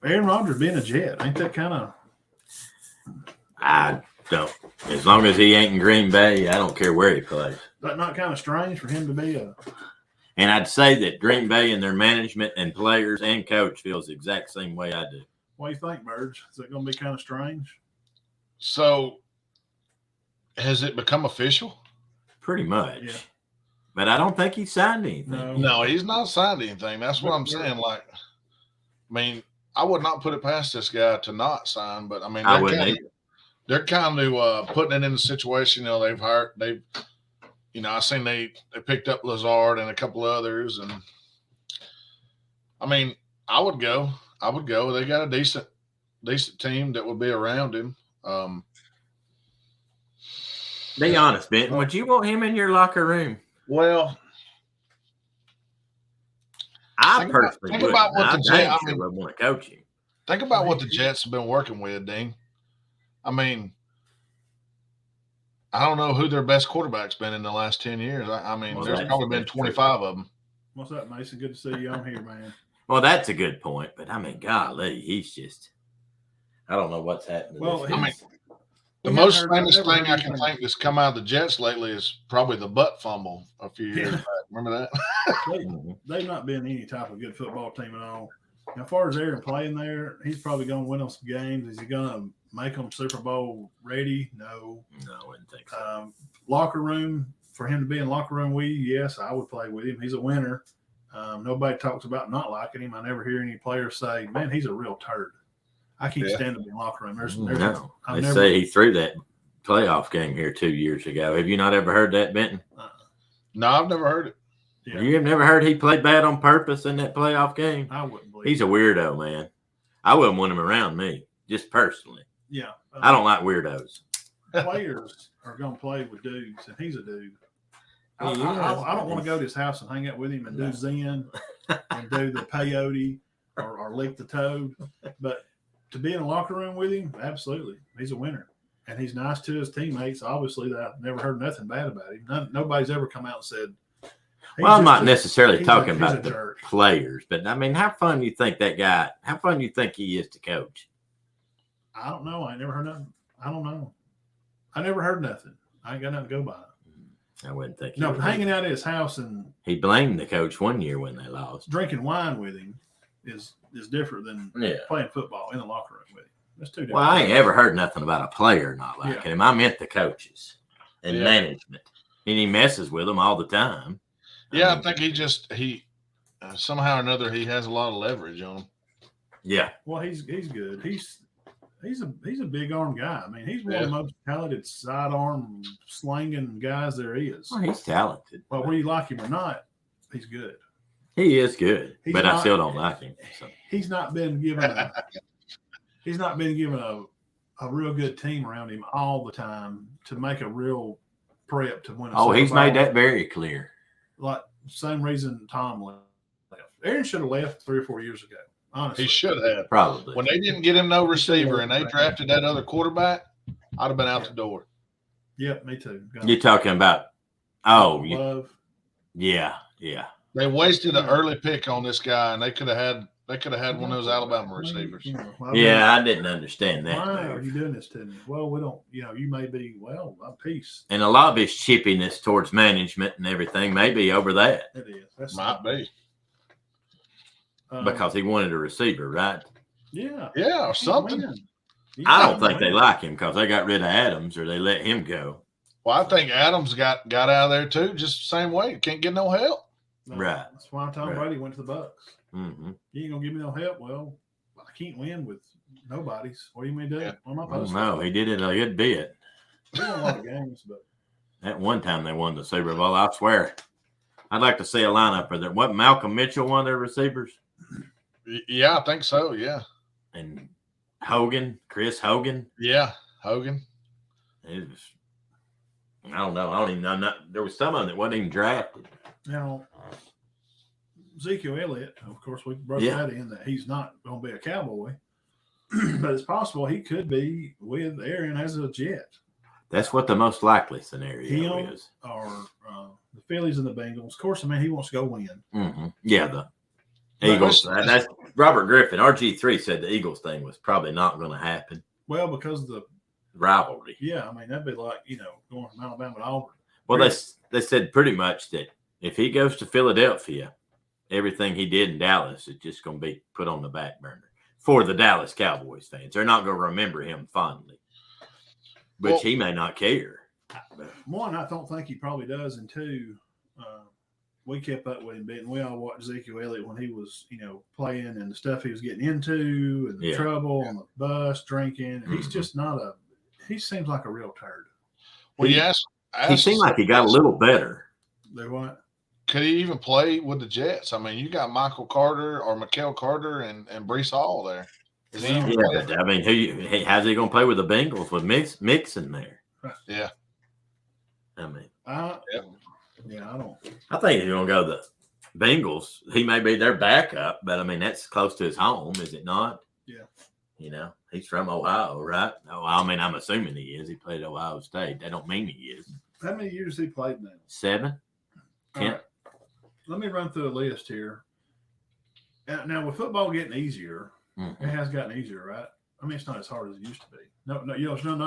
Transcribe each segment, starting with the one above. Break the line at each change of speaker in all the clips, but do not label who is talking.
Aaron Rodgers being a Jet, ain't that kind of?
I don't. As long as he ain't in Green Bay, I don't care where he plays.
That not kind of strange for him to be a?
And I'd say that Green Bay and their management and players and coach feels the exact same way I do.
What do you think, Burge? Is it going to be kind of strange?
So, has it become official?
Pretty much.
Yeah.
But I don't think he signed anything.
No, he's not signed anything. That's what I'm saying. Like, I mean, I would not put it past this guy to not sign, but I mean, they're kind of putting it in the situation. You know, I seen they picked up Lazard and a couple others, and I mean, I would go. They got a decent team that would be around him.
Be honest, Benton. Would you want him in your locker room?
Well,
I personally
think
would.
about what the Jets
would want to coach him.
Think about what the Jets have been working with, Dean. I mean, I don't know who their best quarterback's been in the last 10 years. I mean, there's probably been 25 of them.
What's up, Mason? Good to see you on here, man.
Well, that's a good point. But, I mean, golly, he's just – I don't know what's happening.
Well,
I mean, the most famous thing I can think that's come out of the Jets lately is probably the butt fumble a few years back. Remember
that? They've not been any type of good football team at all. Now, as far as Aaron playing there, he's probably going to win them some games. Is he going to make them Super Bowl ready? No.
No, I wouldn't think so.
Locker room, for him to be in locker room with you, yes, I would play with him. He's a winner. Nobody talks about not liking him. I never hear any players say, man, he's a real turd. I can't stand him in the locker room.
They say he threw that playoff game here 2 years ago. Have you not ever heard that, Benton?
No, I've never heard it.
Yeah.
You have never heard he played bad on purpose in that playoff game?
I wouldn't believe
He's a weirdo, man. I wouldn't want him around me, just personally.
Yeah.
I don't like weirdos.
Players are going to play with dudes, and he's a dude. I don't want to go to his house and hang out with him and do Zen and do the peyote or lick the toad. But to be in a locker room with him, absolutely. He's a winner. And he's nice to his teammates. Obviously, that I've never heard nothing bad about him. Nobody's ever come out and said,
well, I'm not necessarily talking about the players, but I mean, how fun do you think he is to coach?
I don't know. I never heard nothing. I don't know. I never heard nothing. I ain't got nothing to go by.
I wouldn't think.
No, hanging out at his house and
he blamed the coach one year when they lost.
Drinking wine with him is different than playing football in the locker room with him. That's two different.
Well, I ain't ever heard nothing about a player not liking him. I meant the coaches and management, and he messes with them all the time.
Yeah, I think he somehow or another he has a lot of leverage on him.
Yeah.
Well, he's good. He's a big arm guy. I mean, he's one of the most talented sidearm slinging guys there is.
Well, he's talented.
Well, whether you like him or not, he's good.
He is good, but I still don't like him. So.
He's not been given a real good team around him all the time to make a real prep to win.
He's made that very clear.
Like same reason Tom left. Aaron should have left 3 or 4 years ago. Honestly,
he should have.
Probably.
When they didn't get him no receiver and they drafted that other quarterback, I'd have been out the door.
Yep, me too.
You're talking about
Love.
Yeah.
They wasted an early pick on this guy, and they could have had one of those Alabama receivers.
I didn't understand that.
Why are you doing this to me? Well, we don't. You may be. Well, peace.
And a lot of his chippiness towards management and everything may be over that.
It is.
Might be.
Because he wanted a receiver, right?
Yeah,
or something.
I don't think they like him because they got rid of Adams or they let him go.
Well, I think Adams got out of there too, just the same way. Can't get no help.
No,
right.
That's why Tom Brady went to the Bucks.
Mm-hmm.
You ain't gonna give me no help. Well, I can't win with nobody's. What do you mean do?
Yeah.
What am I supposed to
No, he did it a good bit.
We won a lot of games, but
at one time they won the Super Bowl. I swear. I'd like to see a lineup of that. What, Malcolm Mitchell, one of their receivers?
Yeah, I think so. Yeah.
And Chris Hogan.
Yeah, Hogan.
It was, I don't know. I don't even know. There was some of them that wasn't even drafted.
Ezekiel Elliott, of course, we broke that in that he's not going to be a Cowboy, but it's possible he could be with Aaron as a Jet.
That's what the most likely scenario is.
Or the Phillies and the Bengals. Of course, he wants to go win.
Mm-hmm. Yeah, Eagles. That's Robert Griffin. RG3 said the Eagles thing was probably not going to happen.
Well, because of the
rivalry.
Yeah, I mean that'd be like going from Alabama to Auburn.
Well, they said pretty much that if he goes to Philadelphia, everything he did in Dallas is just going to be put on the back burner for the Dallas Cowboys fans. They're not going to remember him fondly, which he may not care.
One, I don't think he probably does, and two, we kept up with him, and we all watched Zeke Elliott when he was, playing and the stuff he was getting into and the trouble on the bus, drinking. And he's just not he seems like a real turd.
Well,
he seemed like he got a little better.
They what?
Could he even play with the Jets? I mean, you got Michael Carter or Mikael Carter and Breece Hall there.
But I mean, how's he going to play with the Bengals with Mixon there?
Yeah.
I mean,
I don't.
I think if you're going to go the Bengals, he may be their backup, but I mean, that's close to his home, is it not?
Yeah.
He's from Ohio, right? Oh, I mean, I'm assuming he is. He played at Ohio State. That don't mean he is.
How many years he played now?
7, 10.
Right. Let me run through a list here. Now, with football getting easier, it has gotten easier, right? I mean, it's not as hard as it used to be. No,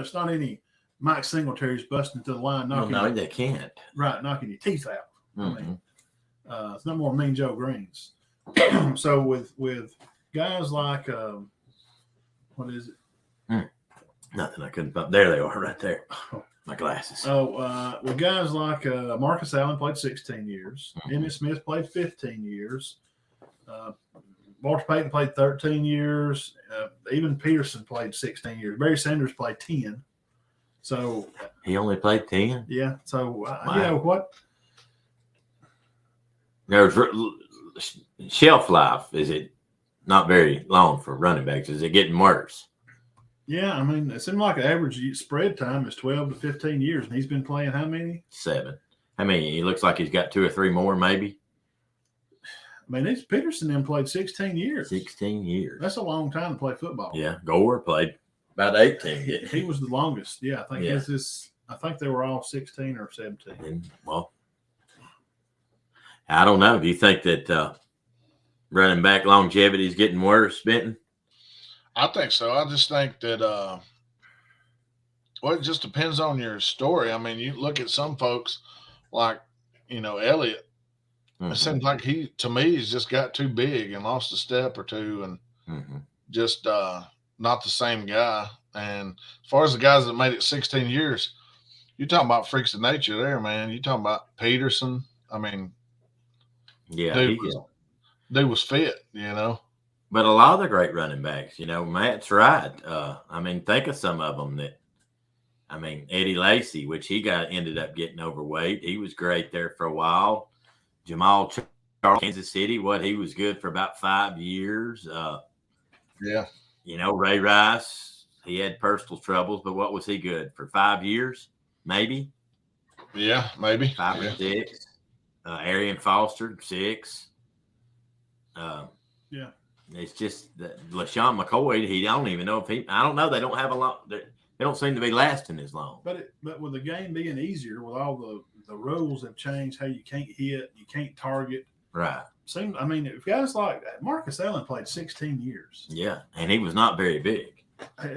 it's not any Mike Singletary's busting to the line.
They can't.
Right, knocking your teeth out.
Mm-hmm.
I mean, it's no more Mean Joe Greens. So with guys like, what is it?
Nothing. I couldn't. There they are, right there. My glasses.
With guys like Marcus Allen played 16 years. Emmitt Smith played 15 years. Walter Payton played 13 years. Even Peterson played 16 years. Barry Sanders played 10. So
he only played 10?
Yeah. So, what?
There's shelf life. Is it not very long for running backs? Is it getting worse?
Yeah, I mean, it seemed like the average spread time is 12 to 15 years, and he's been playing how many?
7. I mean, he looks like he's got 2 or 3 more, maybe.
I mean, Peterson then played 16 years.
16 years.
That's a long time to play football.
Yeah, Gore played about 18.
He was the longest. Yeah, I think I think they were all 16 or 17.
Well, I don't know. Do you think that running back longevity is getting worse, Benton?
I think so. I just think that it just depends on your story. I mean, you look at some folks like, Elliott. It seems like he's just got too big and lost a step or two and just not the same guy. And as far as the guys that made it 16 years, you're talking about freaks of nature there, man. You're talking about Peterson. I mean, dude was fit,
But a lot of the great running backs, Matt's right. I mean, think of some of them Eddie Lacy, which ended up getting overweight. He was great there for a while. Jamal Charles, Kansas City, he was good for about 5 years. Ray Rice, he had personal troubles, but what was he good for 5 years? Maybe.
Yeah, maybe
5 or 6. Arian Foster, 6. It's just that LaShawn McCoy, he don't even know I don't know. They don't have a lot. They don't seem to be lasting as long.
But with the game being easier, with all the rules have changed, how you can't hit, you can't target.
Right.
If guys like that, Marcus Allen played 16 years.
Yeah, and he was not very big.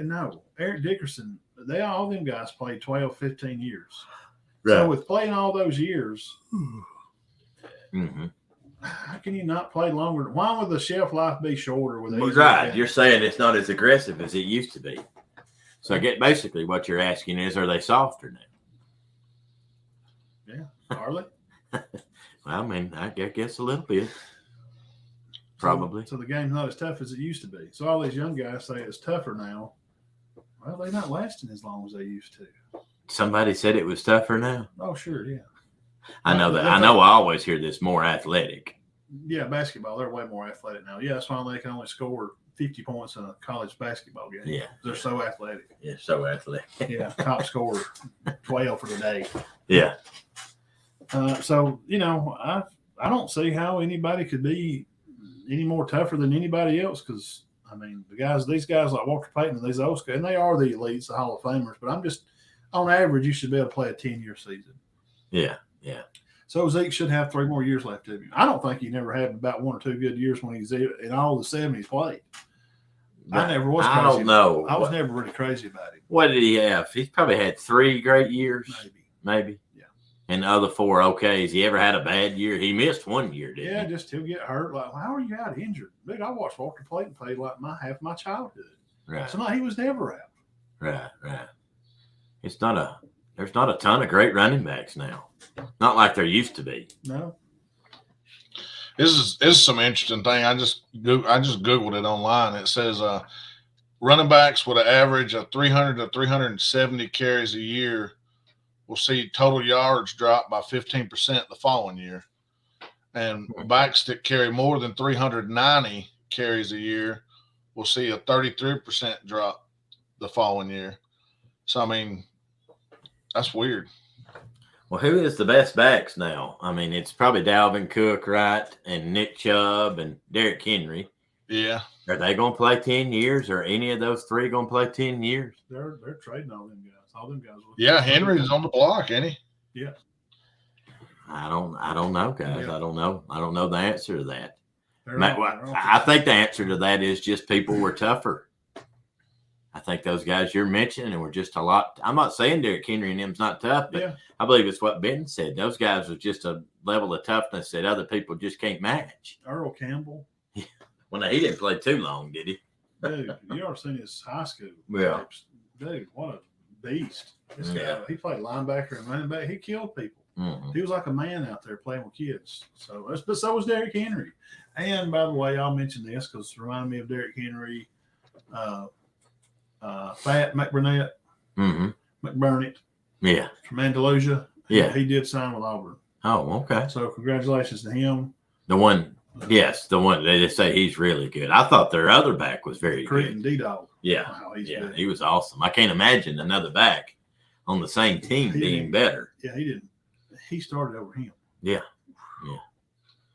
No, Eric Dickerson, all them guys played 12, 15 years.
Right.
So with playing all those years, how can you not play longer? Why would the shelf life be shorter?
Right. You're saying it's not as aggressive as it used to be. So I get basically what you're asking is, are they softer now?
Yeah. Are they?
Well, I mean, I guess a little bit. Probably.
So the game's not as tough as it used to be. So all these young guys say it's tougher now. Well, they're not lasting as long as they used to.
Somebody said it was tougher now.
Oh, sure, yeah.
I know that. I know I always hear this more athletic.
Yeah, basketball, they're way more athletic now. Yeah, that's why they can only score 50 points in a college basketball game.
Yeah.
They're so athletic.
Yeah, so athletic.
Yeah, top scorer, 12 for the day.
Yeah.
So, I don't see how anybody could be any more tougher than anybody else because, I mean, these guys like Walter Payton and these old guys, and they are the elites, the Hall of Famers, but I'm just, on average, you should be able to play a 10-year season.
Yeah, yeah.
So Zeke should have 3 more years left of him. I don't think he never had about 1 or 2 good years when he's in all the 7 he's played. I never was crazy.
I don't know.
I was never really crazy about him.
What did he have? He's probably had 3 great years. Maybe.
Yeah.
And the other 4 okay. Has he ever had a bad year? He missed 1 year, didn't he?
Yeah, just he'll get hurt. Like, how are you out injured? Dude, I watched Walter Payton play like half my childhood.
Right.
So no, he was never out.
Right. There's not a ton of great running backs now. Not like there used to be.
No.
This is some interesting thing. I just Googled it online. It says running backs with an average of 300 to 370 carries a year will see total yards drop by 15% the following year. And backs that carry more than 390 carries a year will see a 33% drop the following year. So, I mean, that's weird.
Well, who is the best backs now? I mean, it's probably Dalvin Cook, right? And Nick Chubb and Derrick Henry.
Yeah.
Are they going to play 10 years? Or any of those 3 going to play 10 years?
They're trading all them guys. All them guys.
Yeah, Henry's on the block, ain't he?
Yeah.
I don't know, guys.
Yeah.
I don't know the answer to that.
They're
I think the answer to that is just people were tougher. I think those guys you're mentioning were just a lot. I'm not saying Derrick Henry and them's not tough, but I believe it's what Ben said. Those guys was just a level of toughness that other people just can't match.
Earl Campbell.
Well, he didn't play too long, did he?
Dude, you ever seen his high school?
Yeah.
Tapes? Dude, what a beast. This guy, he played linebacker and running back. He killed people.
Mm-hmm.
He was like a man out there playing with kids. But so was Derrick Henry. And by the way, I'll mention this because it reminded me of Derrick Henry, Fat McBurnett, McBurnett.
Yeah.
From Andalusia.
Yeah.
He did sign with Auburn.
Oh, okay.
So congratulations to him.
The one they just say he's really good. I thought their other back was very
Creighton
good.
D-Dog.
Yeah.
Wow, he's
yeah,
good.
he was awesome. I can't imagine another back on the same team being better.
Yeah, he didn't. He started over him.
Yeah.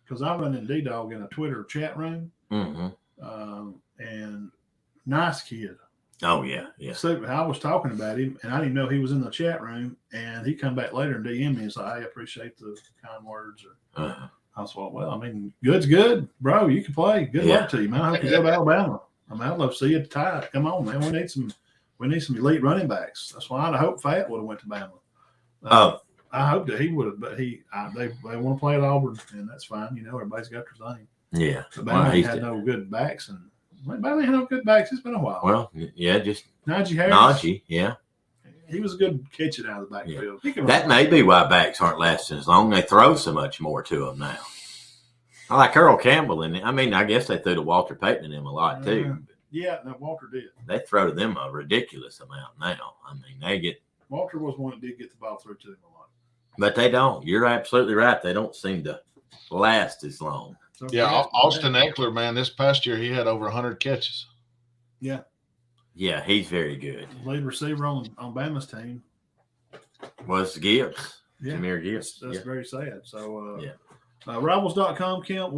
Because I run in D-Dog in a Twitter chat room. And nice kid.
Oh, yeah.
So I was talking about him, and I didn't know he was in the chat room. And he come back later and DM me and said, "I appreciate the kind words." I thought, well, I mean, good's good, bro. You can play. Good luck to you, man. I hope you go to Alabama. I mean, I'd love to see you at the Tide. Come on, man. We need some elite running backs. That's why I'd hope Fat would have went to Bama. I hope that he would have, but they want to play at Auburn, and that's fine. You know, everybody's got their thing.
Yeah.
But Bama had no good backs, and Bama had no good backs. It's been a while.
Well, yeah, just
Najee Harris.
Najee, yeah.
He was a good catching out of the backfield.
Yeah. That may be why backs aren't lasting as long. They throw so much more to them now. I like Earl Campbell, and I mean, I guess they threw to Walter Payton and him a lot too.
Yeah, no, Walter did.
They throw to them a ridiculous amount now. I mean,
Walter was one that did get the ball through to him a lot.
But they don't. You're absolutely right. They don't seem to last as long.
So Austin Eckler, man, this past year he had over 100 catches.
Yeah.
Yeah, he's very good.
Lead receiver on Bama's team
was Gibbs.
Yeah.
Jahmyr Gibbs.
That's very sad. So,
yeah.
Rivals.com, Kemp.